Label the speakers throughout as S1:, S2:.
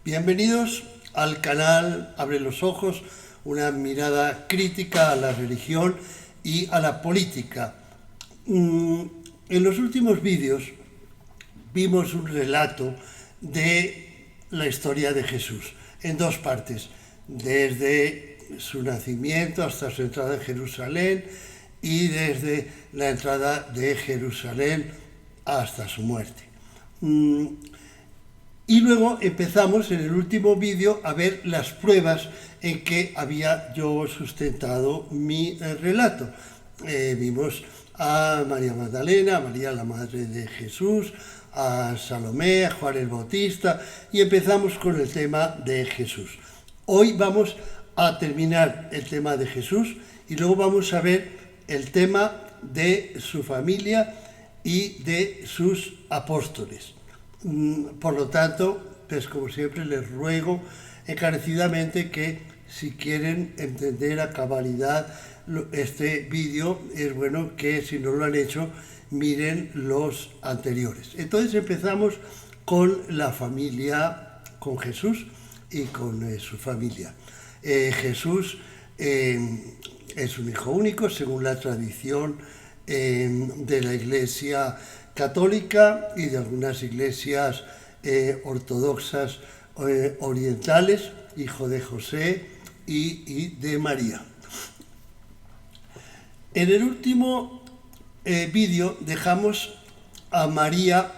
S1: Bienvenidos al canal Abre los Ojos, una mirada crítica a la religión y a la política. En los últimos vídeos vimos un relato de la historia de Jesús en dos partes, desde su nacimiento hasta su entrada en Jerusalén y desde la entrada de Jerusalén hasta su muerte. Y luego empezamos en el último vídeo a ver las pruebas en que había yo sustentado mi relato. Vimos a María Magdalena, a María la Madre de Jesús, a Salomé, a Juan el Bautista y empezamos con el tema de Jesús. Hoy vamos a terminar el tema de Jesús y luego vamos a ver el tema de su familia y de sus apóstoles. Por lo tanto, pues como siempre les ruego encarecidamente que si quieren entender a cabalidad este vídeo, es bueno que si no lo han hecho, miren los anteriores. Entonces empezamos con la familia, con Jesús y con su familia. Jesús es un hijo único, según la tradición de la Iglesia católica y de algunas iglesias ortodoxas orientales, hijo de José y de María. En el último vídeo dejamos a María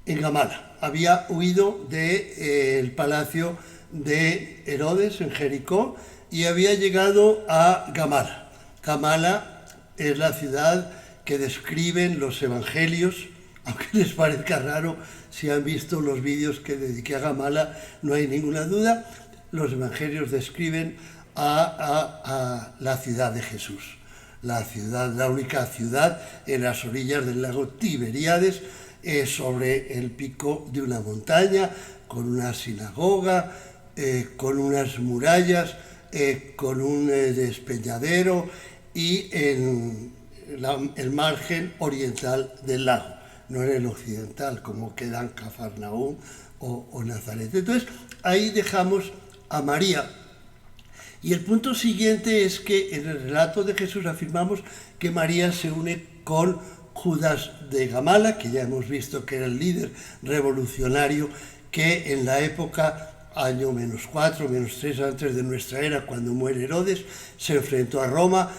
S1: en Gamala. Había huido del palacio de Herodes en Jericó y había llegado a Gamala. Gamala es la ciudad que describen los evangelios, aunque les parezca raro si han visto los vídeos que dediqué a Gamala, no hay ninguna duda, los evangelios describen a la ciudad de Jesús, la única ciudad en las orillas del lago Tiberíades, sobre el pico de una montaña, con una sinagoga, con unas murallas, con un despeñadero y en el margen oriental del lago, no en el occidental como quedan Cafarnaúm o Nazaret. Entonces ahí dejamos a María y el punto siguiente es que en el relato de Jesús afirmamos que María se une con Judas de Gamala, que ya hemos visto que era el líder revolucionario que en la época año -4, -3 antes de nuestra era, cuando muere Herodes, se enfrentó a Roma,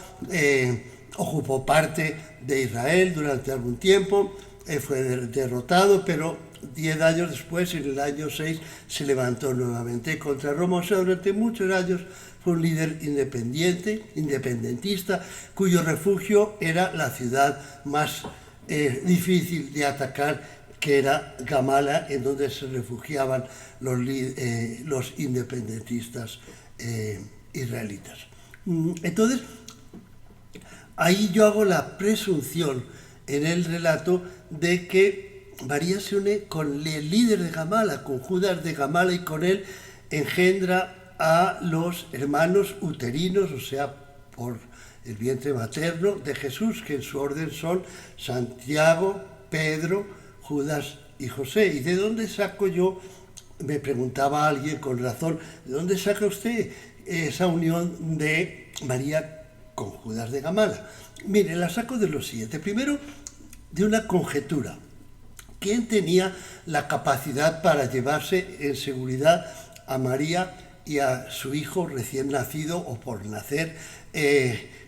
S1: ocupó parte de Israel durante algún tiempo, fue derrotado, pero 10 años después, en el año 6, se levantó nuevamente contra Roma. O sea, durante muchos años fue un líder independentista, cuyo refugio era la ciudad más difícil de atacar, que era Gamala, en donde se refugiaban los independentistas israelitas. Entonces, ahí yo hago la presunción en el relato de que María se une con el líder de Gamala, con Judas de Gamala, y con él engendra a los hermanos uterinos, o sea, por el vientre materno de Jesús, que en su orden son Santiago, Pedro, Judas y José. ¿Y de dónde saco yo? Me preguntaba alguien con razón, ¿de dónde saca usted esa unión de María con Judas de Gamala? Mire, la saco de lo siguiente. Primero, de una conjetura. ¿Quién tenía la capacidad para llevarse en seguridad a María y a su hijo recién nacido o por nacer,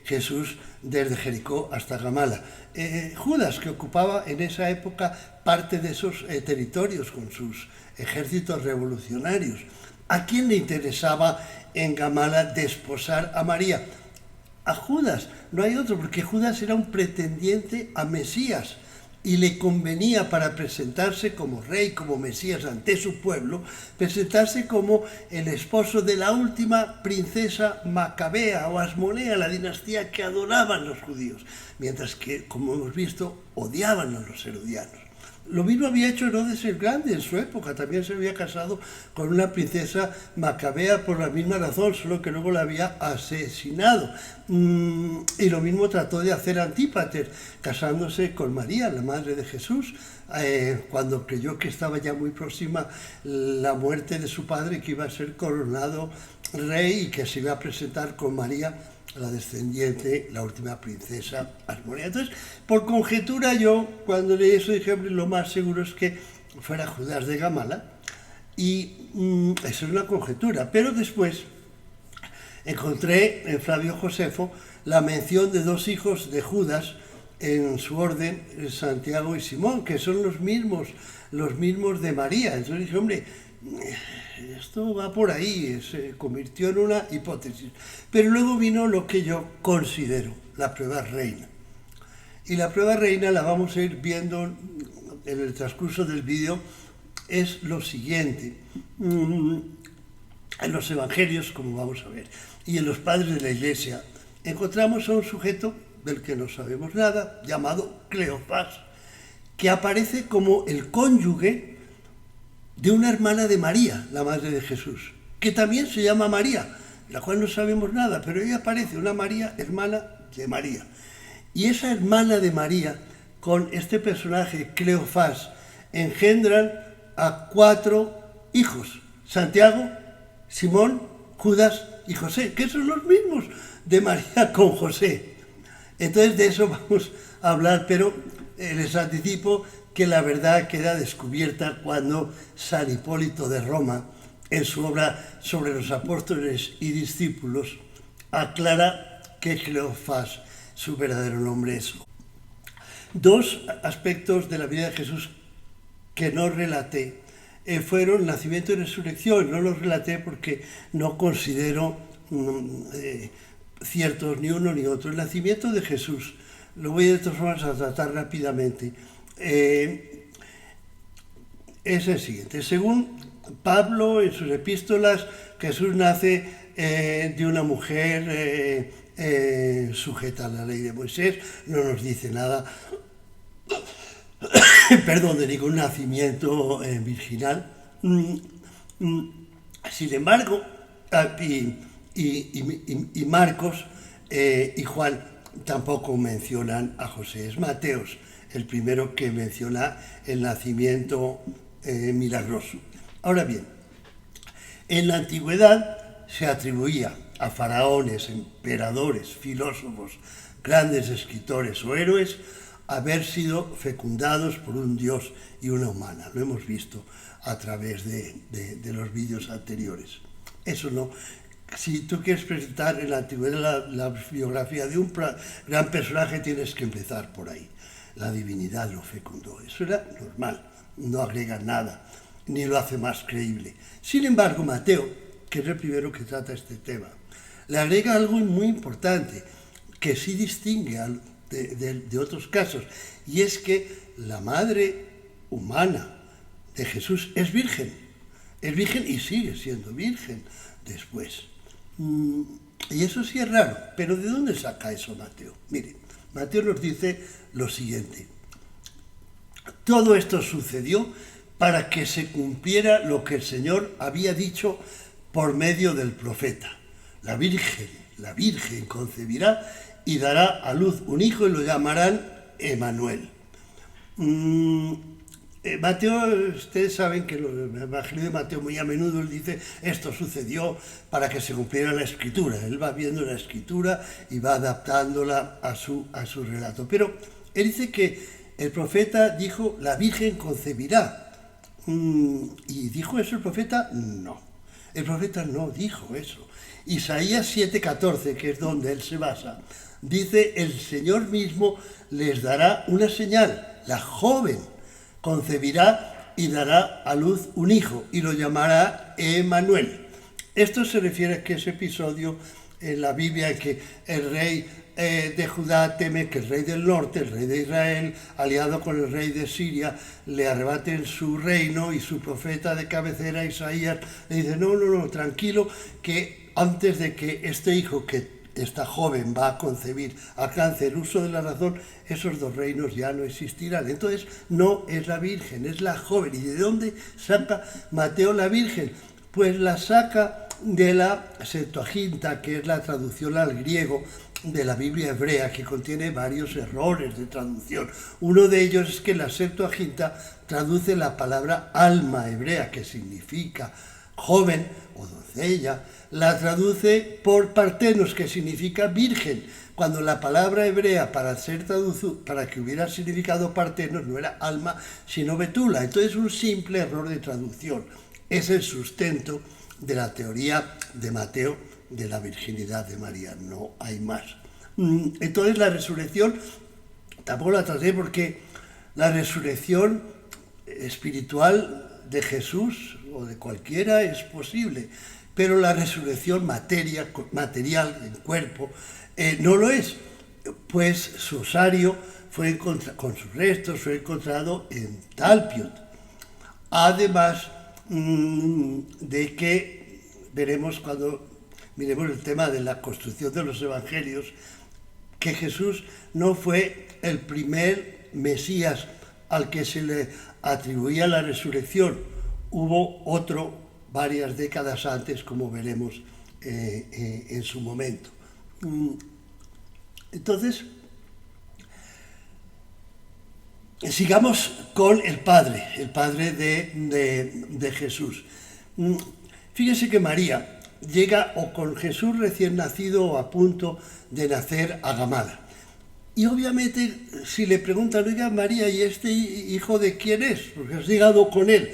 S1: Jesús, desde Jericó hasta Gamala? Judas, que ocupaba en esa época parte de esos territorios con sus ejércitos revolucionarios. ¿A quién le interesaba en Gamala desposar a María? A Judas, no hay otro, porque Judas era un pretendiente a Mesías y le convenía, para presentarse como rey, como Mesías ante su pueblo, presentarse como el esposo de la última princesa macabea o asmonea, la dinastía que adoraban los judíos, mientras que, como hemos visto, odiaban a los herodianos. Lo mismo había hecho Herodes el Grande en su época, también se había casado con una princesa macabea por la misma razón, solo que luego la había asesinado. Y lo mismo trató de hacer Antípater, casándose con María, la madre de Jesús, cuando creyó que estaba ya muy próxima la muerte de su padre, que iba a ser coronado rey y que se iba a presentar con María, la descendiente, la última princesa Asmonea. Entonces, por conjetura yo, cuando leí eso, dije, hombre, lo más seguro es que fuera Judas de Gamala, y eso es una conjetura. Pero después encontré en Flavio Josefo la mención de dos hijos de Judas en su orden, Santiago y Simón, que son los mismos de María. Entonces dije, hombre, esto va por ahí, se convirtió en una hipótesis. Pero luego vino lo que yo considero la prueba reina. Y la prueba reina la vamos a ir viendo en el transcurso del vídeo, es lo siguiente. En los evangelios, como vamos a ver, y en los padres de la Iglesia, encontramos a un sujeto del que no sabemos nada, llamado Cleofás, que aparece como el cónyuge de una hermana de María, la madre de Jesús, que también se llama María, de la cual no sabemos nada, pero ella aparece, una María, hermana de María. Y esa hermana de María, con este personaje Cleofás, engendran a 4 hijos: Santiago, Simón, Judas y José, que son los mismos de María con José. Entonces de eso vamos a hablar, pero les anticipo que la verdad queda descubierta cuando San Hipólito de Roma, en su obra sobre los apóstoles y discípulos, aclara que Cleofás, su verdadero nombre es. 2 aspectos de la vida de Jesús que no relaté fueron nacimiento y resurrección. No los relaté porque no considero ciertos ni uno ni otro. El nacimiento de Jesús, lo voy de todas formas a tratar rápidamente, es el siguiente. Según Pablo en sus epístolas, Jesús nace de una mujer sujeta a la ley de Moisés. No nos dice nada perdón, de ningún nacimiento virginal. Sin embargo, y Marcos y Juan tampoco mencionan a José. Es Mateos el primero que menciona el nacimiento milagroso. Ahora bien, en la antigüedad se atribuía a faraones, emperadores, filósofos, grandes escritores o héroes haber sido fecundados por un dios y una humana. Lo hemos visto a través de los vídeos anteriores. Eso no. Si tú quieres presentar en la antigüedad la biografía de un gran personaje, tienes que empezar por ahí. La divinidad lo fecundó. Eso era normal. No agrega nada, ni lo hace más creíble. Sin embargo, Mateo, que es el primero que trata este tema, le agrega algo muy importante, que sí distingue de otros casos, y es que la madre humana de Jesús es virgen y sigue siendo virgen después. Y eso sí es raro, pero ¿de dónde saca eso Mateo? Mire, Mateo nos dice lo siguiente: todo esto sucedió para que se cumpliera lo que el Señor había dicho por medio del profeta. La Virgen concebirá y dará a luz un hijo y lo llamarán Emanuel. Mateo, ustedes saben que el Evangelio de Mateo muy a menudo él dice esto sucedió para que se cumpliera la Escritura. Él va viendo la Escritura y va adaptándola a su relato. Pero él dice que el profeta dijo, la Virgen concebirá. ¿Y dijo eso el profeta? No. El profeta no dijo eso. Isaías 7:14, que es donde él se basa, dice, el Señor mismo les dará una señal. La joven concebirá y dará a luz un hijo y lo llamará Emanuel. Esto se refiere a que ese episodio en la Biblia en que el rey de Judá teme que el rey del norte, el rey de Israel, aliado con el rey de Siria, le arrebaten su reino, y su profeta de cabecera, Isaías, le dice, no, tranquilo, que antes de que este hijo que esta joven va a concebir, alcance el uso de la razón, esos dos reinos ya no existirán. Entonces no es la Virgen, es la joven. ¿Y de dónde saca Mateo la Virgen? Pues la saca de la Septuaginta, que es la traducción al griego de la Biblia hebrea, que contiene varios errores de traducción. Uno de ellos es que la Septuaginta traduce la palabra alma hebrea, que significa joven o doncella, la traduce por partenos, que significa virgen, cuando la palabra hebrea para que hubiera significado partenos no era alma, sino betula. Entonces un simple error de traducción. Es el sustento de la teoría de Mateo de la virginidad de María, no hay más. Entonces la resurrección tampoco la traté, porque la resurrección espiritual de Jesús o de cualquiera es posible, pero la resurrección material en cuerpo no lo es, pues su osario con sus restos fue encontrado en Talpiot. Además de que veremos cuando miremos el tema de la construcción de los evangelios, que Jesús no fue el primer Mesías al que se le atribuía la resurrección. Hubo otro varias décadas antes, como veremos en su momento. Entonces, sigamos con el Padre de Jesús. Fíjese que María llega o con Jesús recién nacido o a punto de nacer a Gamala. Y obviamente, si le preguntan, oiga María, ¿y este hijo de quién es? Porque has llegado con él.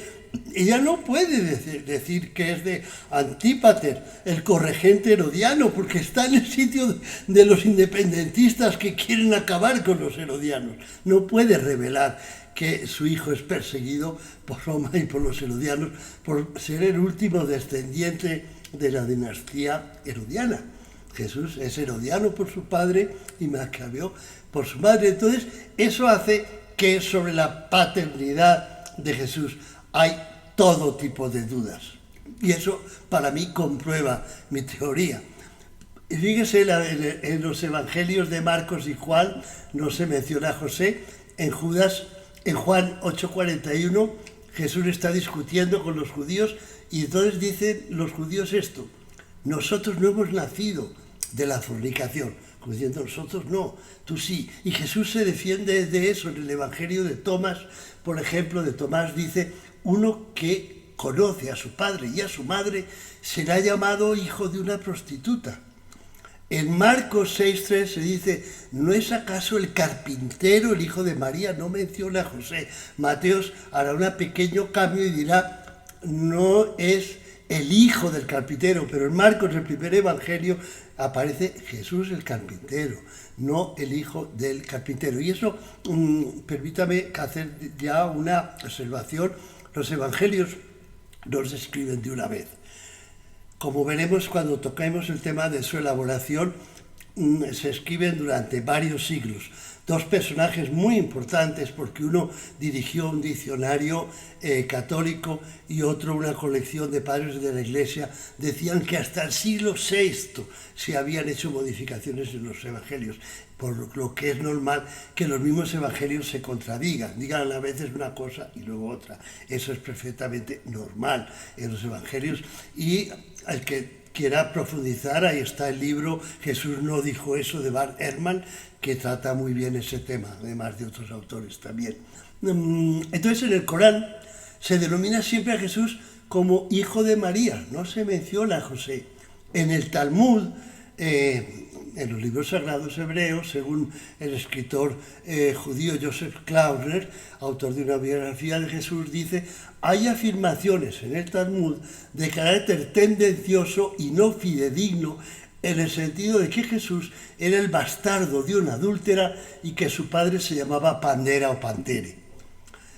S1: Ella no puede decir que es de Antípater, el corregente herodiano, porque está en el sitio de los independentistas que quieren acabar con los herodianos. No puede revelar que su hijo es perseguido por Roma y por los herodianos por ser el último descendiente de la dinastía herodiana. Jesús es herodiano por su padre y Macabeo por su madre. Entonces, eso hace que sobre la paternidad de Jesús hay todo tipo de dudas. Y eso para mí comprueba mi teoría. Y fíjese, en los evangelios de Marcos y Juan no se menciona a José. En Juan 8:41, Jesús está discutiendo con los judíos y entonces dicen los judíos esto: nosotros no hemos nacido de la fornicación, como diciendo nosotros no, tú sí. Y Jesús se defiende de eso en el evangelio de Tomás. Por ejemplo, de Tomás dice: uno que conoce a su padre y a su madre será llamado hijo de una prostituta. En Marcos 6:3 se dice: ¿no es acaso el carpintero el hijo de María? No menciona a José. Mateos hará un pequeño cambio y dirá: no es el hijo del carpintero, pero en Marcos, el primer evangelio, aparece Jesús el carpintero, no el hijo del carpintero. Y eso, permítame hacer ya una observación: los evangelios no se escriben de una vez. Como veremos cuando toquemos el tema de su elaboración, se escriben durante varios siglos. Dos personajes muy importantes, porque uno dirigió un diccionario católico y otro una colección de padres de la Iglesia, decían que hasta el siglo VI se habían hecho modificaciones en los evangelios, por lo que es normal que los mismos evangelios se contradigan, digan a veces una cosa y luego otra. Eso es perfectamente normal en los evangelios, y el que quiera profundizar, ahí está el libro Jesús no dijo eso, de Bart Ehrman, que trata muy bien ese tema, además de otros autores también. Entonces, en el Corán se denomina siempre a Jesús como hijo de María, no se menciona a José. En el Talmud, en los libros sagrados hebreos, según el escritor judío Joseph Klausner, autor de una biografía de Jesús, dice: hay afirmaciones en el Talmud de carácter tendencioso y no fidedigno, en el sentido de que Jesús era el bastardo de una adúltera y que su padre se llamaba Pandera o Pantere.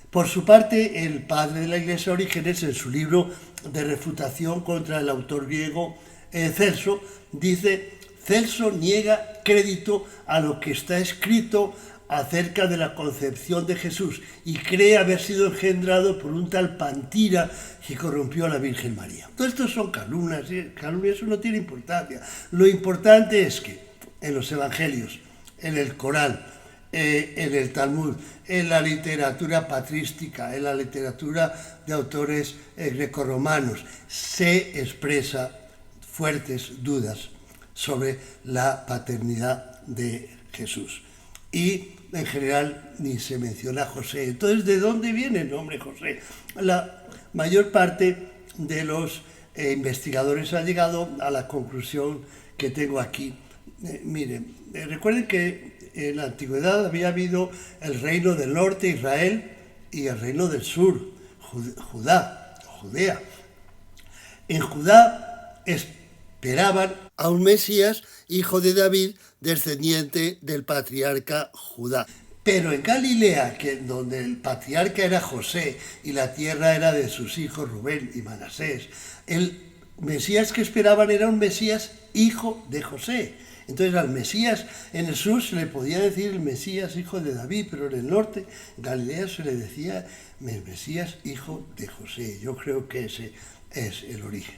S1: Por su parte, el padre de la Iglesia Orígenes, en su libro de refutación contra el autor griego Celso, dice: Celso niega crédito a lo que está escrito acerca de la concepción de Jesús y cree haber sido engendrado por un tal Pantira que corrompió a la Virgen María. Todo esto son calumnias, eso no tiene importancia. Lo importante es que en los evangelios, en el Corán, en el Talmud, en la literatura patrística, en la literatura de autores grecorromanos, se expresa fuertes dudas sobre la paternidad de Jesús. Y en general ni se menciona a José. Entonces, ¿de dónde viene el nombre José? La mayor parte de los investigadores han llegado a la conclusión que tengo aquí. Miren, recuerden que en la antigüedad había habido el reino del norte, Israel, y el reino del sur, Judea. En Judá esperaban a un Mesías, hijo de David, descendiente del patriarca Judá. Pero en Galilea, donde el patriarca era José y la tierra era de sus hijos Rubén y Manasés, el Mesías que esperaban era un Mesías hijo de José. Entonces al Mesías en el sur se le podía decir el Mesías hijo de David, pero en el norte, Galilea, se le decía el Mesías hijo de José. Yo creo que ese es el origen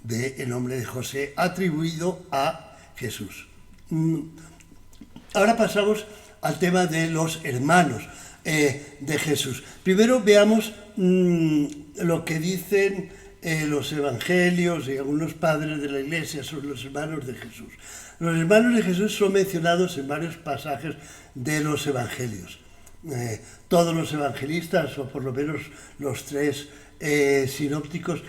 S1: del nombre de José atribuido a Jesús. Ahora pasamos al tema de los hermanos de Jesús. Primero veamos lo que dicen los evangelios y algunos padres de la Iglesia sobre los hermanos de Jesús. Los hermanos de Jesús son mencionados en varios pasajes de los evangelios. Todos los evangelistas, o por lo menos los tres sinópticos,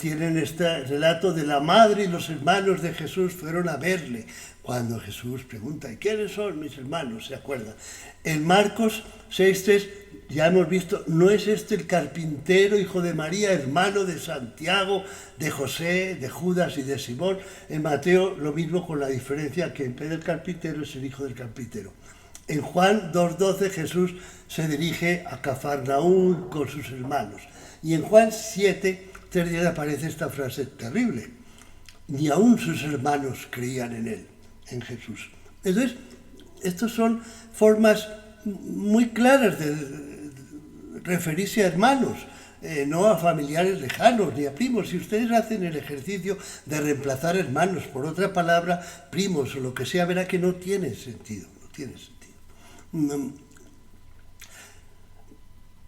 S1: tienen este relato de la madre y los hermanos de Jesús fueron a verle. Cuando Jesús pregunta, ¿y quiénes son mis hermanos? ¿Se acuerdan? En Marcos 6:3 ya hemos visto, ¿no es este el carpintero, hijo de María, hermano de Santiago, de José, de Judas y de Simón? En Mateo lo mismo, con la diferencia que en vez del carpintero es el hijo del carpintero. En Juan 2:12 Jesús se dirige a Cafarnaúm con sus hermanos. Y en Juan 7:3 aparece esta frase terrible: ni aún sus hermanos creían en él, en Jesús. Entonces, estas son formas muy claras de referirse a hermanos, no a familiares lejanos ni a primos. Si ustedes hacen el ejercicio de reemplazar hermanos por otra palabra, primos o lo que sea, verá que no tiene sentido,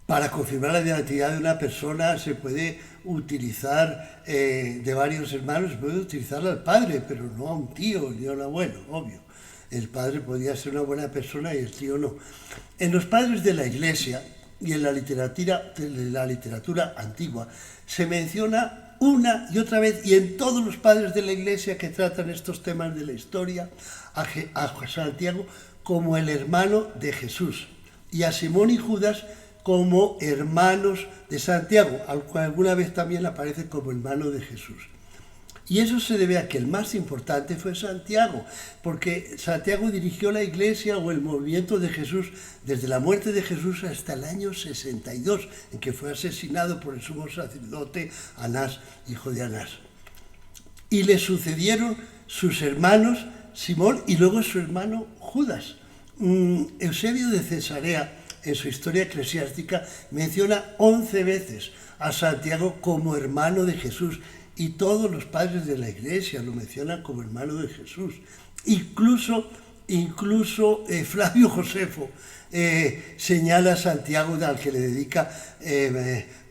S1: Para confirmar la identidad de una persona se puede utilizar de varios hermanos, se puede utilizar al padre, pero no a un tío ni a un abuelo, obvio. El padre podía ser una buena persona y el tío no. En los padres de la Iglesia y en la literatura antigua se menciona una y otra vez, y en todos los padres de la Iglesia que tratan estos temas de la historia, a Santiago como el hermano de Jesús y a Simón y Judas como hermanos de Santiago, alguna vez también aparece como hermano de Jesús. Y eso se debe a que el más importante fue Santiago, porque Santiago dirigió la Iglesia o el movimiento de Jesús desde la muerte de Jesús hasta el año 62, en que fue asesinado por el sumo sacerdote Anás, hijo de Anás. Y le sucedieron sus hermanos Simón y luego su hermano Judas. Eusebio de Cesarea, en su historia eclesiástica, menciona 11 veces a Santiago como hermano de Jesús, y todos los padres de la Iglesia lo mencionan como hermano de Jesús. Incluso Flavio Josefo señala a Santiago, al que le dedica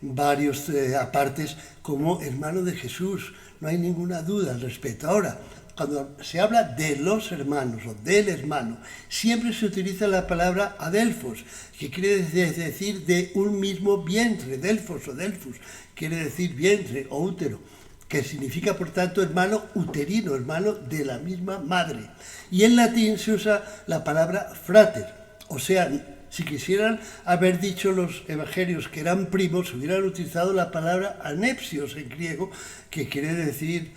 S1: varios apartes, como hermano de Jesús. No hay ninguna duda al respecto. Ahora, cuando se habla de los hermanos o del hermano, siempre se utiliza la palabra adelphos, que quiere decir de un mismo vientre. Delfos o delfus quiere decir vientre o útero, que significa, por tanto, hermano uterino, hermano de la misma madre. Y en latín se usa la palabra frater, o sea, si quisieran haber dicho los evangelios que eran primos, hubieran utilizado la palabra anepsios en griego, que quiere decir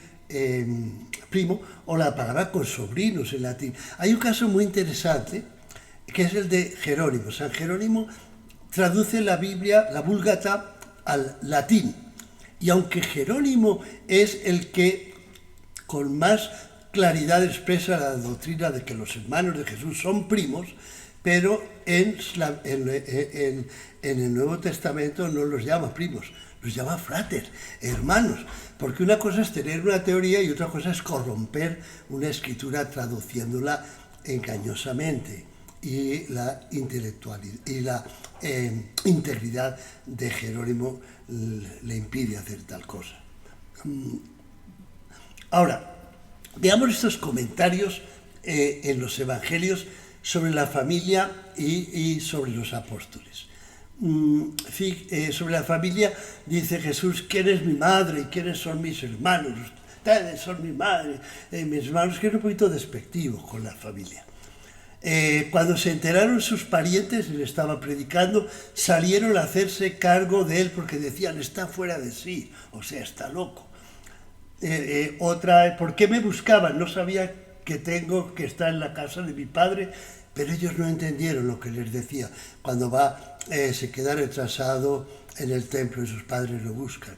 S1: primo, o la palabra consobrinos en latín. Hay un caso muy interesante, que es el de Jerónimo. San Jerónimo traduce la Biblia, la Vulgata, al latín. Y aunque Jerónimo es el que con más claridad expresa la doctrina de que los hermanos de Jesús son primos, pero en el Nuevo Testamento no los llama primos, los llama frater, hermanos, porque una cosa es tener una teoría y otra cosa es corromper una escritura traduciéndola engañosamente, y la intelectualidad y la integridad de Jerónimo le impide hacer tal cosa. Ahora, veamos estos comentarios en los evangelios sobre la familia y sobre los apóstoles. Sobre la familia dice Jesús: ¿quién es mi madre y quiénes son mis hermanos? Ustedes son mi madre, mis hermanos, que es un poquito despectivo con la familia. Cuando se enteraron sus parientes, le estaba predicando, salieron a hacerse cargo de él porque decían: está fuera de sí, o sea, está loco. Otra: ¿por qué me buscaban? No sabía que tengo que estar en la casa de mi padre. Pero ellos no entendieron lo que les decía. Cuando se queda retrasado en el templo y sus padres lo buscan.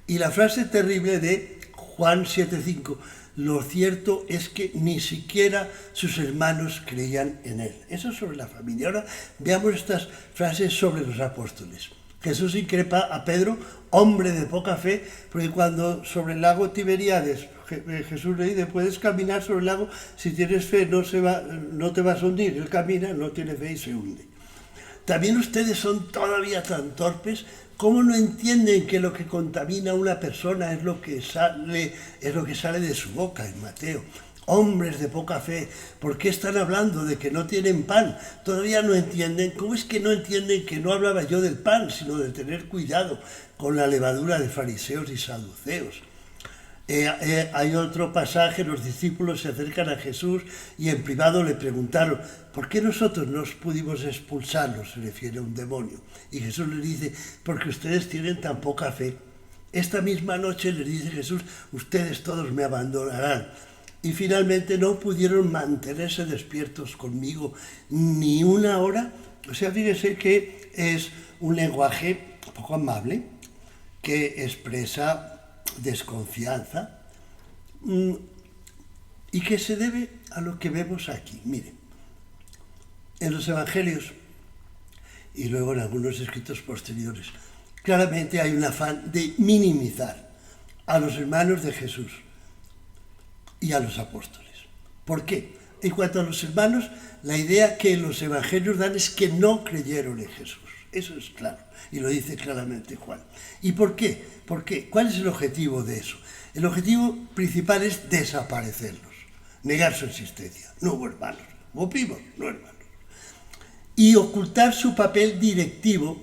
S1: Y la frase terrible de Juan 7:5: lo cierto es que ni siquiera sus hermanos creían en él. Eso es sobre la familia. Ahora veamos estas frases sobre los apóstoles. Jesús increpa a Pedro, hombre de poca fe, porque cuando sobre el lago Tiberíades Jesús le dice: puedes caminar sobre el lago, si tienes fe no te vas a hundir. Él camina, no tiene fe y se hunde. También ustedes son todavía tan torpes. ¿Cómo no entienden que lo que contamina a una persona es lo que sale de su boca? En Mateo: hombres de poca fe, ¿por qué están hablando de que no tienen pan? Todavía no entienden. ¿Cómo es que no entienden que no hablaba yo del pan, sino de tener cuidado con la levadura de fariseos y saduceos? Hay otro pasaje: los discípulos se acercan a Jesús y en privado le preguntaron: ¿por qué nosotros no pudimos expulsarlos? Se refiere a un demonio. Y Jesús les dice: porque ustedes tienen tan poca fe. Esta misma noche les dice Jesús: ustedes todos me abandonarán. Y finalmente no pudieron mantenerse despiertos conmigo ni una hora. O sea, fíjense que es un lenguaje poco amable que expresa desconfianza y que se debe a lo que vemos aquí. Miren, en los evangelios y luego en algunos escritos posteriores, claramente hay un afán de minimizar a los hermanos de Jesús y a los apóstoles. ¿Por qué? En cuanto a los hermanos, la idea que los evangelios dan es que no creyeron en Jesús. Eso es claro, y lo dice claramente Juan. ¿Y por qué? ¿Cuál es el objetivo de eso? El objetivo principal es desaparecerlos, negar su existencia. No hubo hermanos, hubo primos, no hermanos. Y ocultar su papel directivo,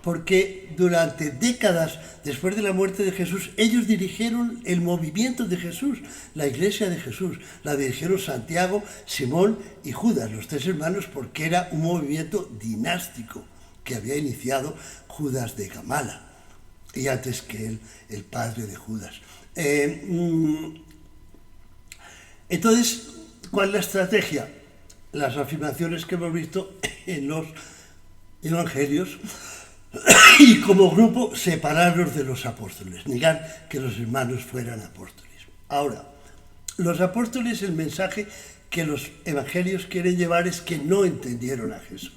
S1: porque durante décadas después de la muerte de Jesús, ellos dirigieron el movimiento de Jesús, la iglesia de Jesús. La dirigieron Santiago, Simón y Judas, los tres hermanos, porque era un movimiento dinástico que había iniciado Judas de Gamala, y antes que él, el padre de Judas. Entonces, ¿cuál es la estrategia? Las afirmaciones que hemos visto en los evangelios, y como grupo separarlos de los apóstoles, negar que los hermanos fueran apóstoles. Ahora, los apóstoles, el mensaje que los evangelios quieren llevar es que no entendieron a Jesús.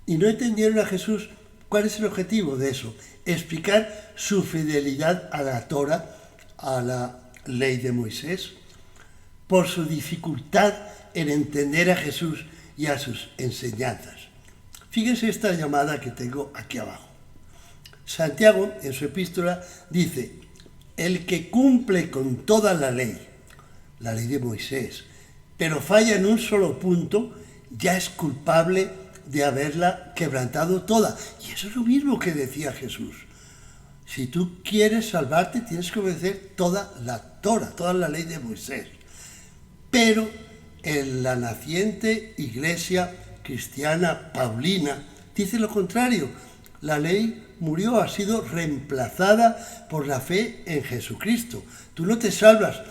S1: Y no entendieron a Jesús. ¿Cuál es el objetivo de eso? Explicar su fidelidad a la Torá, a la ley de Moisés, por su dificultad en entender a Jesús y a sus enseñanzas. Fíjense esta llamada que tengo aquí abajo. Santiago, en su epístola, dice: el que cumple con toda la ley de Moisés, pero falla en un solo punto, ya es culpable de haberla quebrantado toda. Y eso es lo mismo que decía Jesús. Si tú quieres salvarte, tienes que obedecer toda la Torá, toda la ley de Moisés. Pero en la naciente iglesia cristiana paulina dice lo contrario. La ley murió, ha sido reemplazada por la fe en Jesucristo. Tú no te salvas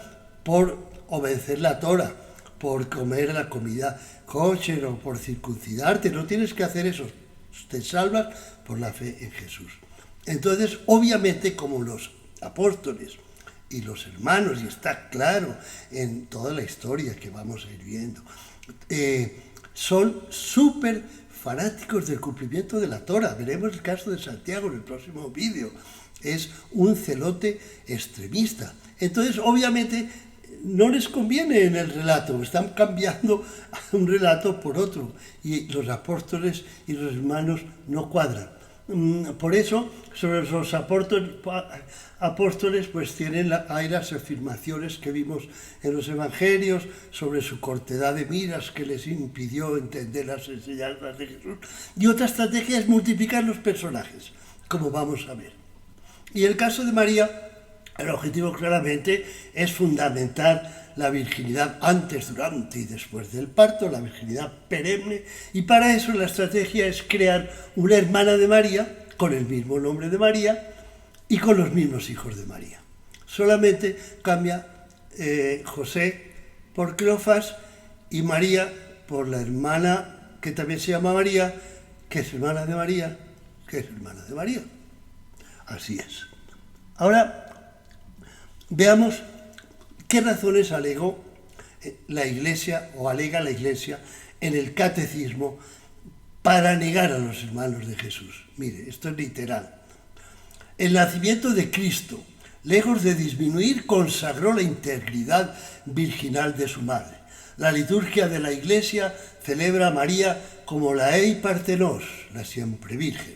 S1: por obedecer la Torá, por comer la comida kosher o por circuncidarte. No tienes que hacer eso. Te salvas por la fe en Jesús. Entonces, obviamente, como los apóstoles y los hermanos, y está claro en toda la historia que vamos a ir viendo, son súper fanáticos del cumplimiento de la Torá. Veremos el caso de Santiago en el próximo vídeo. Es un celote extremista. Entonces, obviamente, no les conviene en el relato, están cambiando un relato por otro, y los apóstoles y los hermanos no cuadran. Por eso, sobre los apóstoles pues hay las afirmaciones que vimos en los evangelios sobre su cortedad de miras que les impidió entender las enseñanzas de Jesús. Y otra estrategia es multiplicar los personajes, como vamos a ver. Y el caso de María, el objetivo claramente es fundamentar la virginidad antes, durante y después del parto, la virginidad perenne, y para eso la estrategia es crear una hermana de María, con el mismo nombre de María, y con los mismos hijos de María. Solamente cambia José por Cleofás y María por la hermana que también se llama María, que es hermana de María, que es hermana de María. Así es. Ahora, veamos qué razones alegó la Iglesia, o alega la Iglesia, en el Catecismo para negar a los hermanos de Jesús. Mire, esto es literal. El nacimiento de Cristo, lejos de disminuir, consagró la integridad virginal de su madre. La liturgia de la Iglesia celebra a María como la Ei Parthenos, la siempre virgen.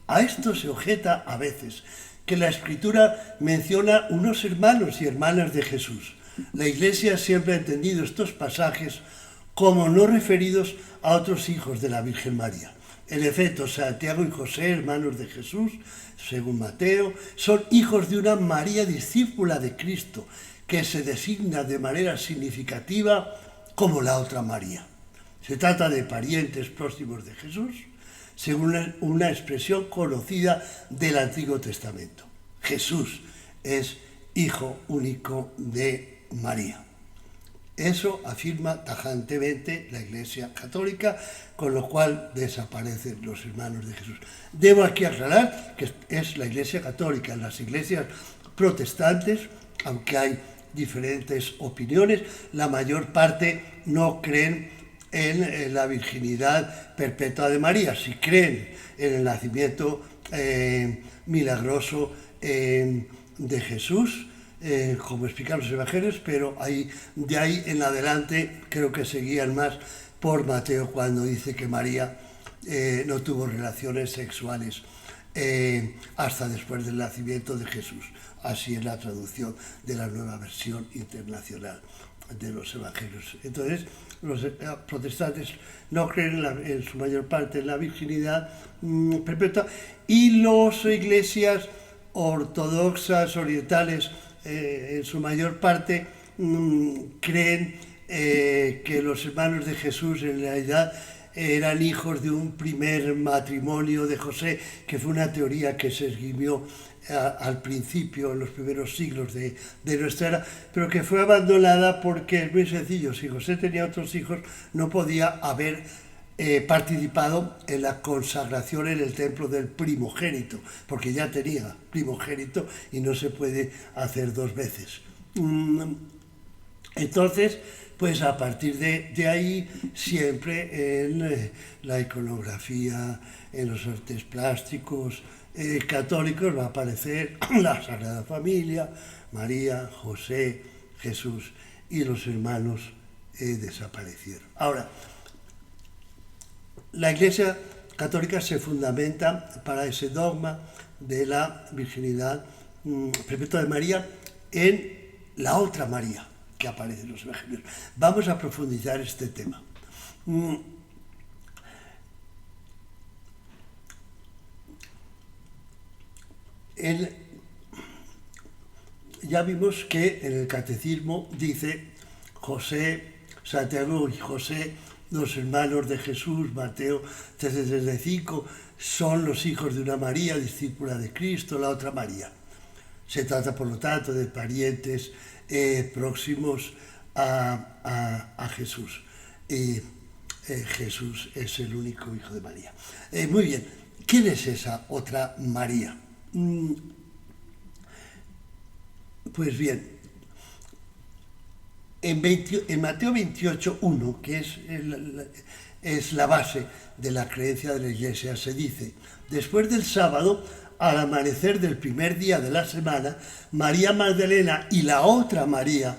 S1: A esto se objeta a veces que la Escritura menciona unos hermanos y hermanas de Jesús. La Iglesia siempre ha entendido estos pasajes como no referidos a otros hijos de la Virgen María. En efecto, Santiago y José, hermanos de Jesús, según Mateo, son hijos de una María discípula de Cristo, que se designa de manera significativa como la otra María. Se trata de parientes próximos de Jesús, según una expresión conocida del Antiguo Testamento. Jesús es hijo único de María. Eso afirma tajantemente la Iglesia Católica, con lo cual desaparecen los hermanos de Jesús. Debo aquí aclarar que es la Iglesia Católica. En las iglesias protestantes, aunque hay diferentes opiniones, la mayor parte no creen en la virginidad perpetua de María. Si creen en el nacimiento milagroso de Jesús, como explican los evangelios, pero de ahí en adelante creo que se guían más por Mateo cuando dice que María no tuvo relaciones sexuales hasta después del nacimiento de Jesús. Así es la traducción de la Nueva Versión Internacional de los evangelios. Entonces, los protestantes no creen en su mayor parte en la virginidad perpetua, y las iglesias ortodoxas orientales en su mayor parte creen que los hermanos de Jesús en realidad eran hijos de un primer matrimonio de José, que fue una teoría que se esgrimió al principio, en los primeros siglos de nuestra era, pero que fue abandonada porque es muy sencillo. Si José tenía otros hijos, no podía haber participado en la consagración en el templo del primogénito, porque ya tenía primogénito y no se puede hacer dos veces. Entonces, pues a partir de ahí, siempre en la iconografía, en los artes plásticos católicos, va a aparecer la Sagrada Familia, María, José, Jesús, y los hermanos desaparecieron. Ahora, la Iglesia Católica se fundamenta para ese dogma de la virginidad perpetua de María en la otra María que aparece en los evangelios. Vamos a profundizar este tema. Ya vimos que en el Catecismo dice José, Santiago y José, los hermanos de Jesús, Mateo 13:35, son los hijos de una María, discípula de Cristo, la otra María. Se trata, por lo tanto, de parientes próximos a Jesús. Jesús es el único hijo de María. Muy bien, ¿quién es esa otra María? Pues bien, en Mateo 28:1, que es la base de la creencia de la Iglesia, se dice: después del sábado, al amanecer del primer día de la semana, María Magdalena y la otra María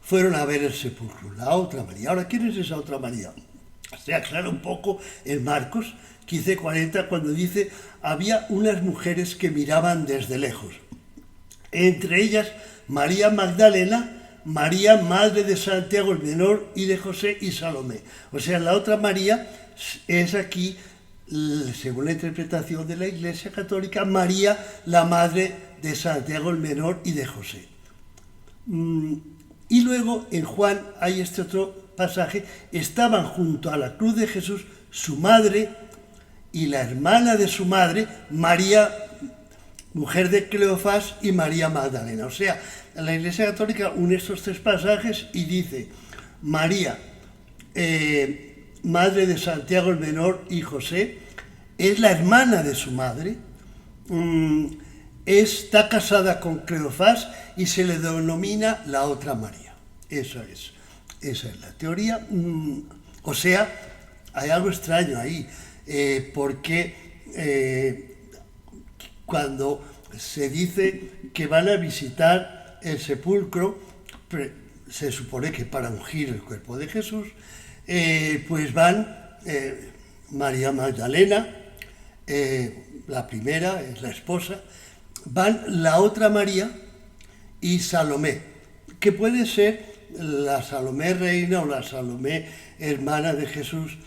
S1: fueron a ver el sepulcro. La otra María. Ahora, ¿quién es esa otra María? Se aclara un poco en Marcos 15:40, cuando dice: había unas mujeres que miraban desde lejos, entre ellas María Magdalena, María, madre de Santiago el Menor y de José, y Salomé. O sea, la otra María es aquí, según la interpretación de la Iglesia Católica, María, la madre de Santiago el Menor y de José. Y luego en Juan hay este otro pasaje: estaban junto a la cruz de Jesús su madre y la hermana de su madre, María, mujer de Cleofás, y María Magdalena. O sea, la Iglesia Católica une estos tres pasajes y dice: María, madre de Santiago el Menor y José, es la hermana de su madre, está casada con Cleofás y se le denomina la otra María. Esa es la teoría. O sea, hay algo extraño ahí, porque cuando se dice que van a visitar el sepulcro, se supone que para ungir el cuerpo de Jesús, pues van María Magdalena, la primera, es la esposa, van la otra María y Salomé, que puede ser la Salomé reina o la Salomé hermana de Jesús,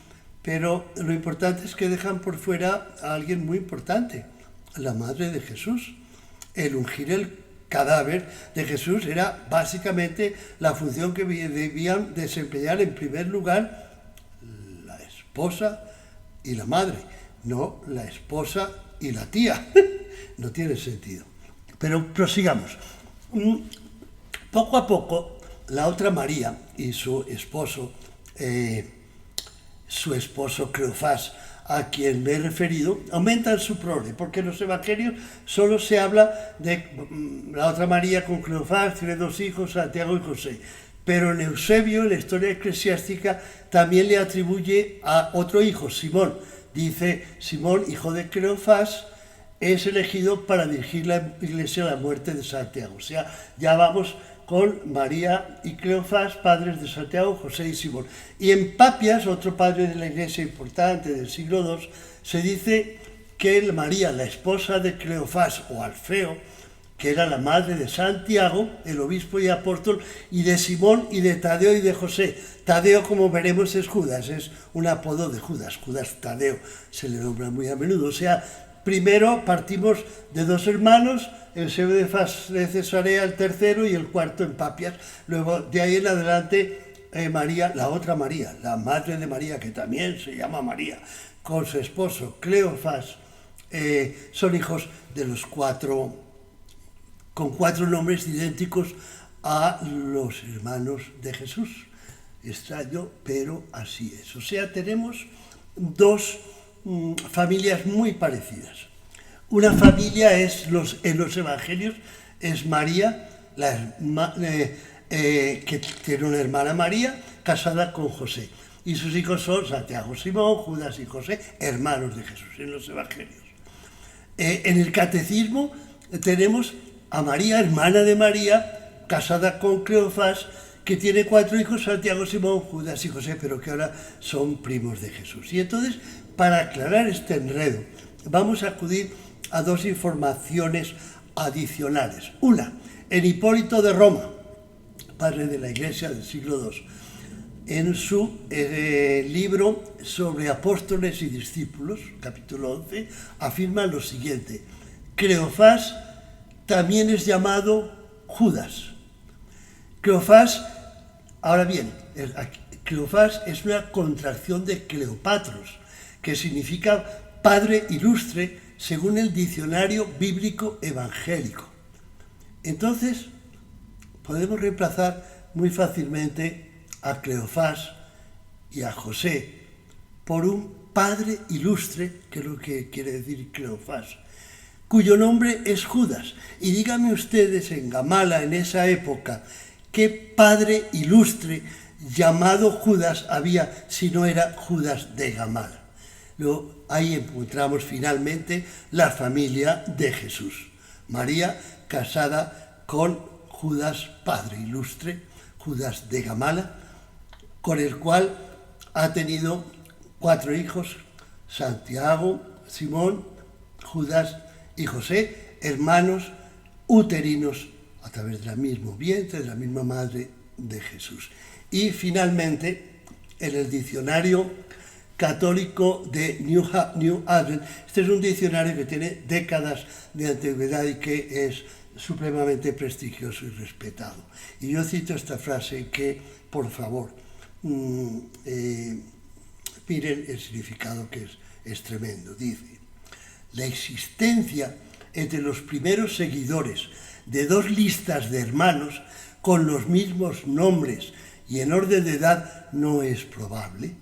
S1: pero lo importante es que dejan por fuera a alguien muy importante, la madre de Jesús. El ungir el cadáver de Jesús era básicamente la función que debían desempeñar en primer lugar la esposa y la madre, no la esposa y la tía. No tiene sentido. Pero prosigamos. Poco a poco, la otra María y su esposo Cleofás, a quien me he referido, aumentan su prole, porque en los evangelios solo se habla de la otra María con Cleofás, tiene 2 hijos, Santiago y José. Pero en Eusebio, en la historia eclesiástica, también le atribuye a otro hijo, Simón. Dice: Simón, hijo de Cleofás, es elegido para dirigir la iglesia a la muerte de Santiago. O sea, ya vamos con María y Cleofás, padres de Santiago, José y Simón. Y en Papias, otro padre de la iglesia importante del siglo II, se dice que María, la esposa de Cleofás o Alfeo, que era la madre de Santiago, el obispo y apóstol, y de Simón y de Tadeo y de José. Tadeo, como veremos, es Judas, es un apodo de Judas. Judas Tadeo se le nombra muy a menudo. O sea, primero partimos de 2 hermanos, Eusebio de Cesarea el tercero y el cuarto en Papias. Luego, de ahí en adelante, María, la otra María, la madre de María, que también se llama María, con su esposo Cleofás, son hijos de los 4, con 4 nombres idénticos a los hermanos de Jesús. Extraño, pero así es. O sea, tenemos 2 familias muy parecidas. Una familia en los evangelios es María, que tiene una hermana María, casada con José. Y sus hijos son Santiago, Simón, Judas y José, hermanos de Jesús en los evangelios. En el catecismo tenemos a María, hermana de María, casada con Cleofás, que tiene 4 hijos, Santiago, Simón, Judas y José, pero que ahora son primos de Jesús. Y entonces, para aclarar este enredo, vamos a acudir a 2 informaciones adicionales. Una, en Hipólito de Roma, padre de la Iglesia del siglo II, en su libro sobre apóstoles y discípulos, capítulo 11, afirma lo siguiente: Cleofás también es llamado Judas. Cleofás, ahora bien, Cleofás es una contracción de Cleopatros, que significa padre ilustre, según el diccionario bíblico evangélico. Entonces, podemos reemplazar muy fácilmente a Cleofás y a José por un padre ilustre, que es lo que quiere decir Cleofás. cuyo nombre es Judas. Y díganme ustedes en Gamala, en esa época, qué padre ilustre llamado Judas había si no era Judas de Gamala. Luego, ahí encontramos finalmente la familia de Jesús. María casada con Judas, padre ilustre, Judas de Gamala, con el cual ha tenido 4 hijos: Santiago, Simón, Judas y José, hermanos uterinos a través del mismo vientre, de la misma madre de Jesús. Y finalmente, en el diccionario católico de New Advent, este es un diccionario que tiene décadas de antigüedad y que es supremamente prestigioso y respetado. Y yo cito esta frase que, por favor, miren el significado, que es tremendo. Dice: la existencia entre los primeros seguidores de 2 listas de hermanos con los mismos nombres y en orden de edad no es probable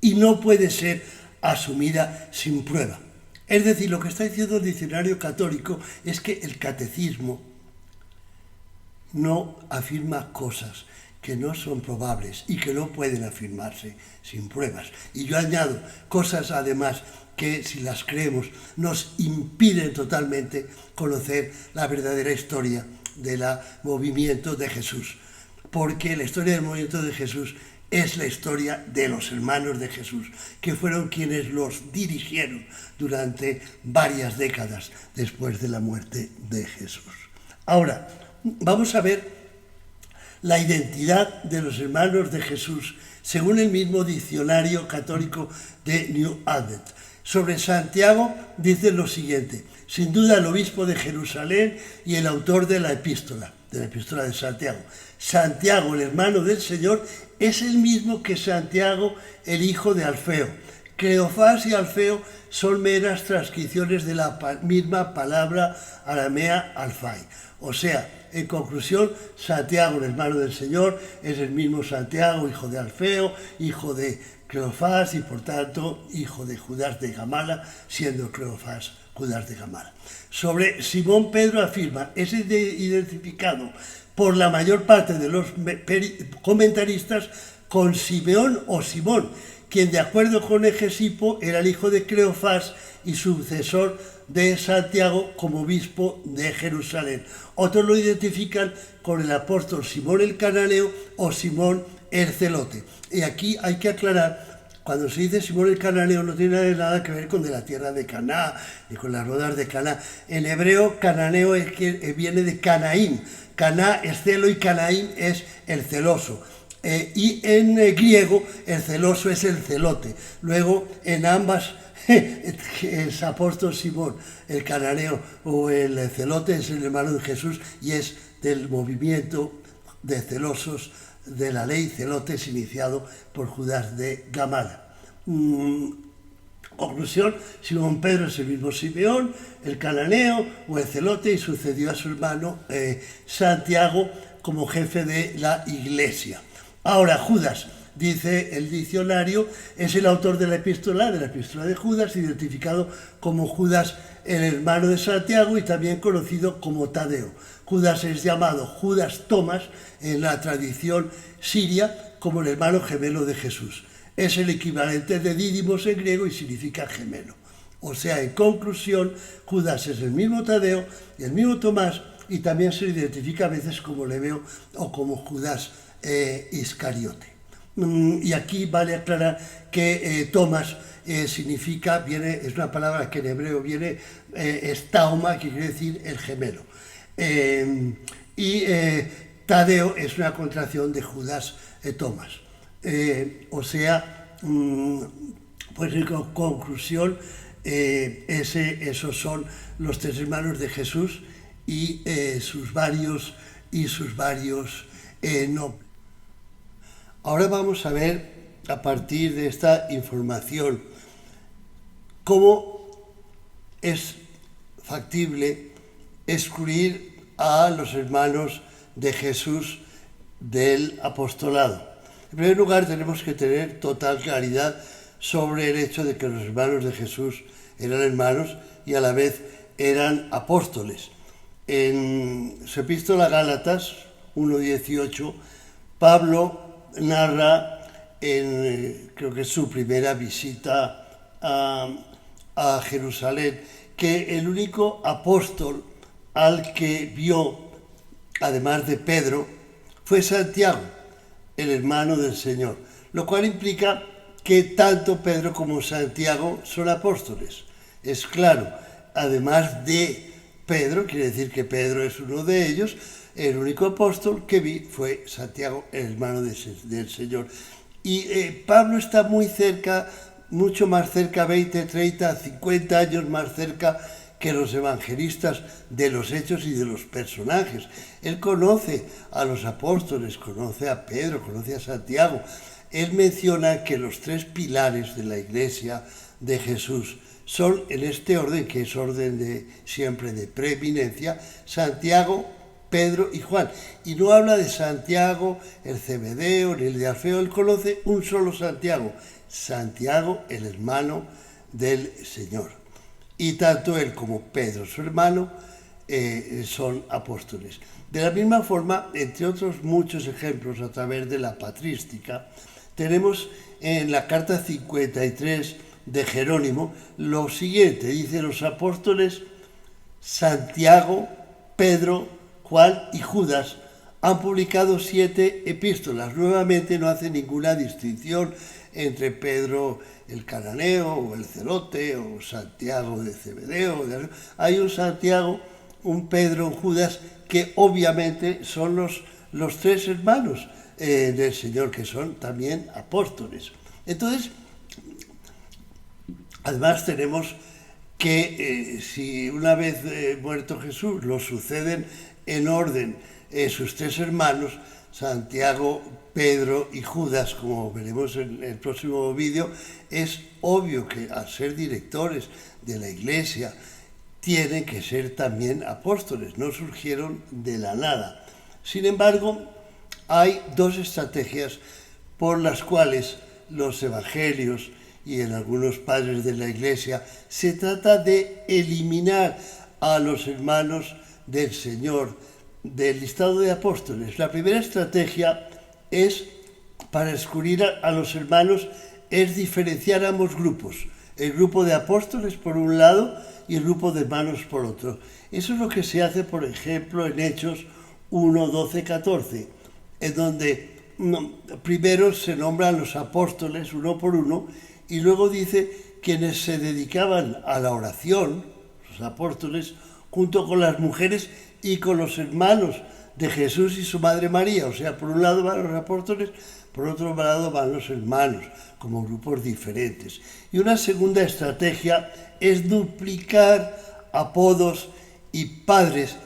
S1: y no puede ser asumida sin prueba. Es decir, lo que está diciendo el diccionario católico es que el catecismo no afirma cosas que no son probables y que no pueden afirmarse sin pruebas. Y yo añado cosas además que, si las creemos, nos impiden totalmente conocer la verdadera historia del movimiento de Jesús. Porque la historia del movimiento de Jesús es la historia de los hermanos de Jesús, que fueron quienes los dirigieron durante varias décadas después de la muerte de Jesús. Ahora, vamos a ver la identidad de los hermanos de Jesús según el mismo diccionario católico de New Advent. Sobre Santiago dice lo siguiente: sin duda el obispo de Jerusalén y el autor de la epístola de Santiago. Santiago, el hermano del Señor, es el mismo que Santiago, el hijo de Alfeo. Cleofás y Alfeo son meras transcripciones de la misma palabra aramea alfai. O sea, en conclusión, Santiago, el hermano del Señor, es el mismo Santiago, hijo de Alfeo, hijo de Cleofás y por tanto hijo de Judas de Gamala, siendo Cleofás Judas de Gamala. Sobre Simón, Pedro afirma: es identificado por la mayor parte de los comentaristas con Simeón o Simón, quien, de acuerdo con Hegesipo, era el hijo de Cleofás y sucesor de Santiago como obispo de Jerusalén. Otros lo identifican con el apóstol Simón el Cananeo o Simón el Celote. Y aquí hay que aclarar: cuando se dice Simón el Cananeo, no tiene nada que ver con de la tierra de Caná, ni con las bodas de Caná. En hebreo, cananeo es que viene de Canaín. Caná es celo y Canaín es el celoso. Y en griego, el celoso es el celote. Luego, en ambas, el apóstol Simón, el cananeo o el celote, es el hermano de Jesús y es del movimiento de celosos de la ley, celotes, iniciado por Judas de Gamala. Conclusión: Simón Pedro es el mismo Simeón, el cananeo o el celote, y sucedió a su hermano Santiago como jefe de la iglesia. Ahora, Judas, dice el diccionario, es el autor de la epístola de Judas, identificado como Judas, el hermano de Santiago, y también conocido como Tadeo. Judas es llamado Judas Tomás en la tradición siria como el hermano gemelo de Jesús. Es el equivalente de Dídimos en griego y significa gemelo. O sea, en conclusión, Judas es el mismo Tadeo y el mismo Tomás, y también se identifica a veces como Lebeo o como Judas Iscariote. Y aquí vale aclarar que Tomás significa, es una palabra que en hebreo viene, es tauma, que quiere decir el gemelo. Tadeo es una contracción de Judas Tomás. O sea, pues en conclusión, esos son los 3 hermanos de Jesús y sus varios nombres. Ahora vamos a ver, a partir de esta información, cómo es factible excluir a los hermanos de Jesús del apostolado. En primer lugar, tenemos que tener total claridad sobre el hecho de que los hermanos de Jesús eran hermanos y a la vez eran apóstoles. En su epístola a Gálatas 1:18, Pablo narra creo que es su primera visita a Jerusalén, que el único apóstol al que vio, además de Pedro, fue Santiago, el hermano del Señor, lo cual implica que tanto Pedro como Santiago son apóstoles. Es claro, además de Pedro, quiere decir que Pedro es uno de ellos, el único apóstol que vi fue Santiago, el hermano del Señor. Y Pablo está muy cerca, mucho más cerca, 20, 30, 50 años más cerca que los evangelistas de los hechos y de los personajes. Él conoce a los apóstoles, conoce a Pedro, conoce a Santiago. Él menciona que los tres pilares de la Iglesia de Jesús son en este orden, que es orden siempre de preeminencia: Santiago, Pedro y Juan. Y no habla de Santiago, el Zebedeo, ni el de Alfeo. Él conoce un solo Santiago, Santiago, el hermano del Señor. Y tanto él como Pedro, su hermano, son apóstoles. De la misma forma, entre otros muchos ejemplos a través de la patrística, tenemos en la carta 53 de Jerónimo lo siguiente: dice, los apóstoles Santiago, Pedro, Juan y Judas han publicado 7 epístolas. Nuevamente no hace ninguna distinción entre Pedro el cananeo o el celote o Santiago de Zebedeo. Hay un Santiago, un Pedro, un Judas, que obviamente son los tres hermanos del Señor, que son también apóstoles. Entonces, además tenemos que si una vez muerto Jesús lo suceden en orden sus tres hermanos, Santiago, Pedro y Judas, como veremos en el próximo vídeo, es obvio que al ser directores de la Iglesia tienen que ser también apóstoles, no surgieron de la nada. Sin embargo, hay dos estrategias por las cuales los evangelios y en algunos padres de la Iglesia se trata de eliminar a los hermanos del Señor del listado de apóstoles. La primera estrategia es, para excluir a los hermanos, es diferenciar ambos grupos, el grupo de apóstoles por un lado y el grupo de hermanos por otro. Eso es lo que se hace, por ejemplo, en Hechos 1, 12, 14, en donde primero se nombran los apóstoles uno por uno y luego dice quienes se dedicaban a la oración, los apóstoles, junto con las mujeres y con los hermanos de Jesús y su madre María. O sea, por un lado van los apóstoles, por otro lado van los hermanos, como grupos diferentes. Y una segunda estrategia es duplicar apodos y padres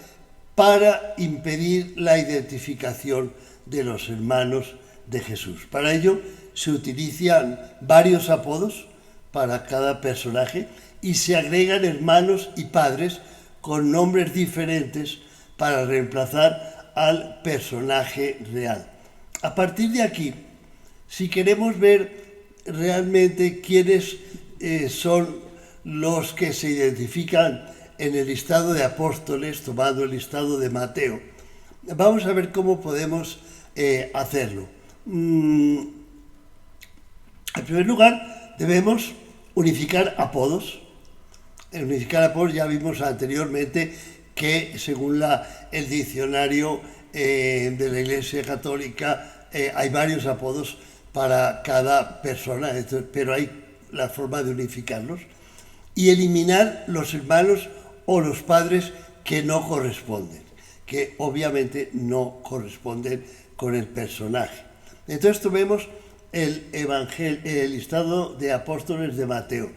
S1: para impedir la identificación de los hermanos de Jesús. Para ello se utilizan varios apodos para cada personaje y se agregan hermanos y padres con nombres diferentes para reemplazar al personaje real. A partir de aquí, si queremos ver realmente quiénes son los que se identifican en el listado de apóstoles, tomando el listado de Mateo, vamos a ver cómo podemos hacerlo. En primer lugar, debemos unificar apodos. En unificar apodos ya vimos anteriormente que, según el diccionario de la Iglesia Católica, hay varios apodos para cada persona, pero hay la forma de unificarlos y eliminar los hermanos o los padres que no corresponden, que obviamente no corresponden con el personaje. Entonces tomemos el listado de apóstoles de Mateo.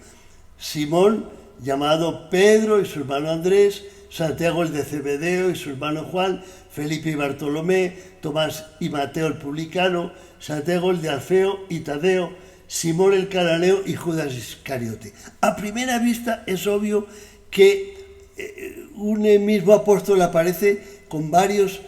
S1: Simón, llamado Pedro y su hermano Andrés, Santiago el de Zebedeo y su hermano Juan, Felipe y Bartolomé, Tomás y Mateo el publicano, Santiago el de Alfeo y Tadeo, Simón el cananeo y Judas Iscariote. A primera vista es obvio que un mismo apóstol aparece con varios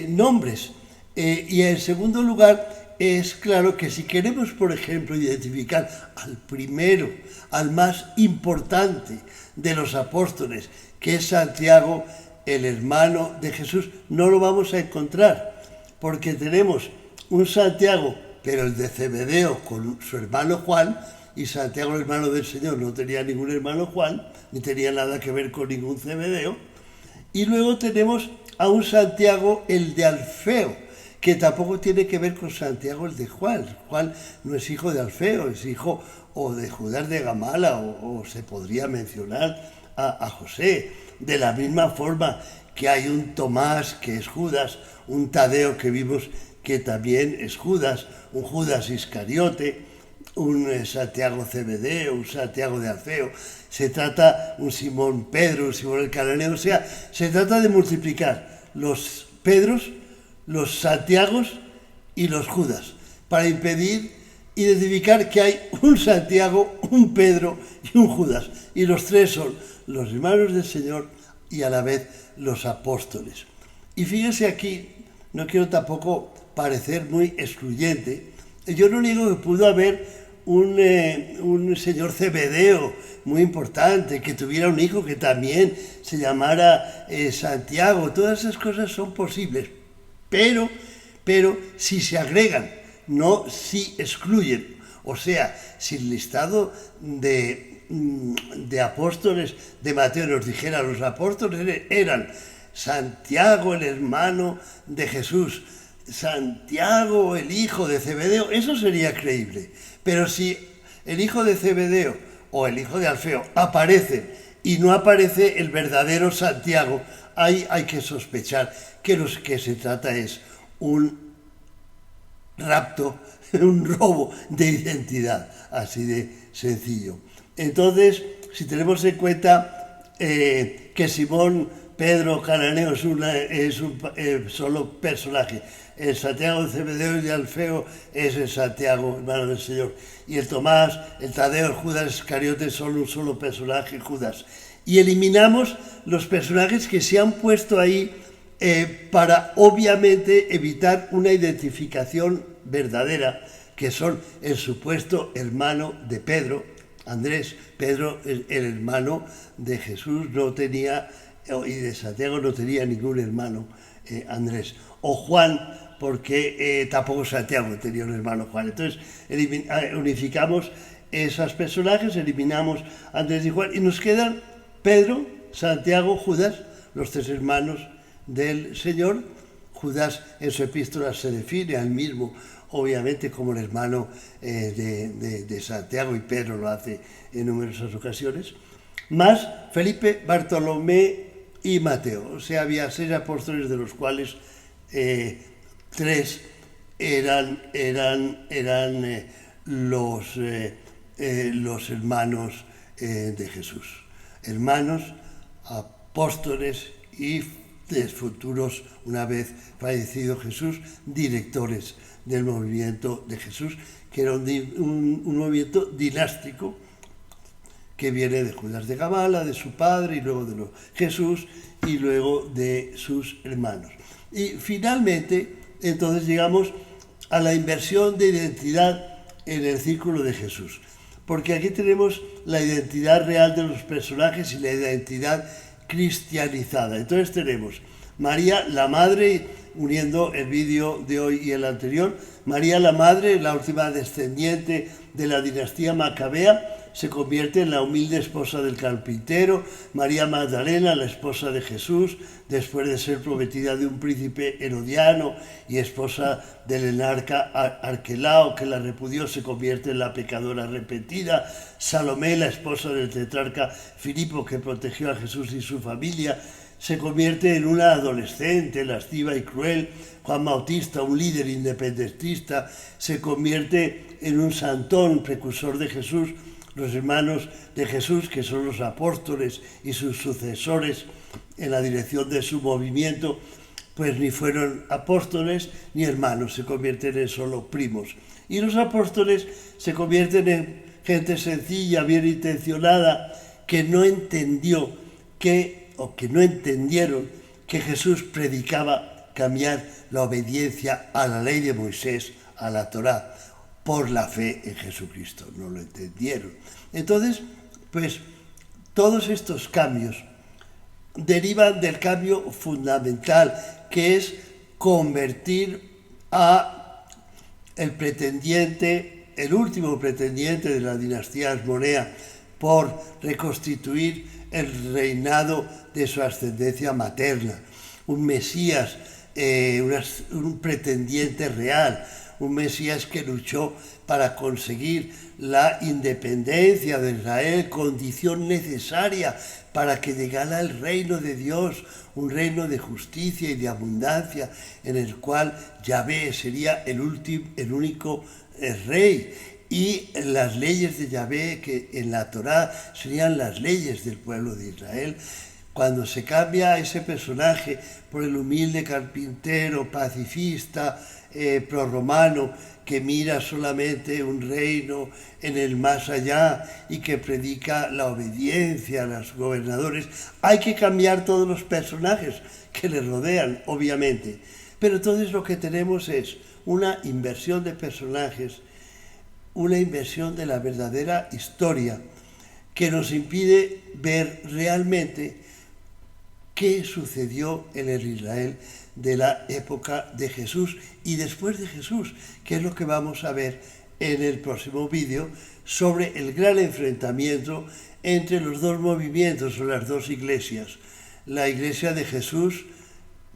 S1: nombres. Y en segundo lugar, es claro que si queremos, por ejemplo, identificar al primero, al más importante de los apóstoles, que es Santiago, el hermano de Jesús, no lo vamos a encontrar, porque tenemos un Santiago, pero el de Zebedeo con su hermano Juan, y Santiago, el hermano del Señor, no tenía ningún hermano Juan, ni tenía nada que ver con ningún Zebedeo. Y luego tenemos a un Santiago, el de Alfeo, que tampoco tiene que ver con Santiago, el de Juan. Juan no es hijo de Alfeo, es hijo o de Judas de Gamala, o se podría mencionar a José. De la misma forma que hay un Tomás, que es Judas, un Tadeo que vimos que también es Judas, un Judas Iscariote, un Santiago Zebedeo, un Santiago de Alfeo. Se trata un Simón Pedro, un Simón el Cananeo, o sea, se trata de multiplicar los Pedros, los Santiagos y los Judas, para impedir identificar que hay un Santiago, un Pedro y un Judas, y los tres son los hermanos del Señor y a la vez los apóstoles. Y fíjense aquí, no quiero tampoco parecer muy excluyente, yo no niego que pudo haber un señor Zebedeo muy importante, que tuviera un hijo que también se llamara Santiago. Todas esas cosas son posibles, pero si se agregan, no si excluyen. O sea, si el listado de apóstoles de Mateo nos dijera los apóstoles eran Santiago, el hermano de Jesús, Santiago, el hijo de Zebedeo, eso sería creíble. Pero si el hijo de Zebedeo o el hijo de Alfeo aparece y no aparece el verdadero Santiago, ahí hay que sospechar que lo que se trata es un rapto, un robo de identidad, así de sencillo. Entonces, si tenemos en cuenta que Simón Pedro Cananeo es un solo personaje, el Santiago de Zebedeo y de Alfeo es el Santiago, hermano del Señor, y el Tomás, el Tadeo, el Judas Iscariote son un solo personaje, Judas. Y eliminamos los personajes que se han puesto ahí para obviamente evitar una identificación verdadera, que son el supuesto hermano de Pedro, Andrés. Pedro, el hermano de Jesús, no tenía, y de Santiago no tenía ningún hermano, Andrés. O Juan, porque tampoco Santiago tenía un hermano Juan. Entonces unificamos esos personajes, eliminamos Andrés y Juan, y nos quedan Pedro, Santiago, Judas, los tres hermanos del Señor. Judas en su epístola se define al mismo, obviamente, como el hermano de Santiago, y Pedro lo hace en numerosas ocasiones, más Felipe, Bartolomé y Mateo. O sea, había 6 apóstoles, de los cuales 3 eran los hermanos de Jesús. Hermanos, apóstoles y futuros, una vez fallecido Jesús, directores del movimiento de Jesús, que era un movimiento dinástico que viene de Judas de Gamala, de su padre, y luego de Jesús, y luego de sus hermanos. Y finalmente, entonces llegamos a la inversión de identidad en el círculo de Jesús, porque aquí tenemos la identidad real de los personajes y la identidad cristianizada. Entonces tenemos María, la madre, uniendo el vídeo de hoy y el anterior, María la madre, la última descendiente de la dinastía macabea, se convierte en la humilde esposa del carpintero. María Magdalena, la esposa de Jesús, después de ser prometida de un príncipe herodiano y esposa del enarca Arquelao, que la repudió, se convierte en la pecadora arrepentida. Salomé, la esposa del tetrarca Filipo, que protegió a Jesús y su familia, se convierte en una adolescente lasciva y cruel. Juan Bautista, un líder independentista, se convierte en un santón, precursor de Jesús. Los hermanos de Jesús, que son los apóstoles y sus sucesores en la dirección de su movimiento, pues ni fueron apóstoles ni hermanos, se convierten en solo primos. Y los apóstoles se convierten en gente sencilla, bien intencionada, que no entendieron que Jesús predicaba cambiar la obediencia a la ley de Moisés a la Torá por la fe en Jesucristo, no lo entendieron. Entonces, pues todos estos cambios derivan del cambio fundamental, que es convertir a el pretendiente, el último pretendiente de la dinastía Asmonea, por reconstituir el reinado de su ascendencia materna, un Mesías, un pretendiente real, un Mesías que luchó para conseguir la independencia de Israel, condición necesaria para que llegara el reino de Dios, un reino de justicia y de abundancia, en el cual Yahvé sería el único rey. Y las leyes de Yahvé, que en la Torá serían las leyes del pueblo de Israel. Cuando se cambia a ese personaje por el humilde carpintero, pacifista, prorromano, que mira solamente un reino en el más allá y que predica la obediencia a los gobernadores, hay que cambiar todos los personajes que le rodean, obviamente. Pero entonces lo que tenemos es una inversión de personajes, una inversión de la verdadera historia, que nos impide ver realmente qué sucedió en el Israel de la época de Jesús y después de Jesús, que es lo que vamos a ver en el próximo vídeo sobre el gran enfrentamiento entre los dos movimientos o las dos iglesias. La iglesia de Jesús,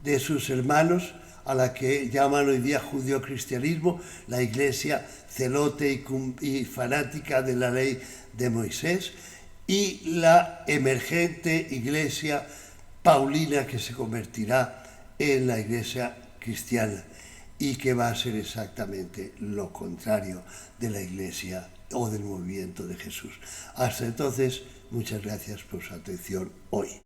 S1: de sus hermanos, a la que llaman hoy día judeocristianismo, la iglesia celote y fanática de la ley de Moisés, y la emergente iglesia paulina, que se convertirá en la iglesia cristiana y que va a ser exactamente lo contrario de la iglesia o del movimiento de Jesús. Hasta entonces, muchas gracias por su atención hoy.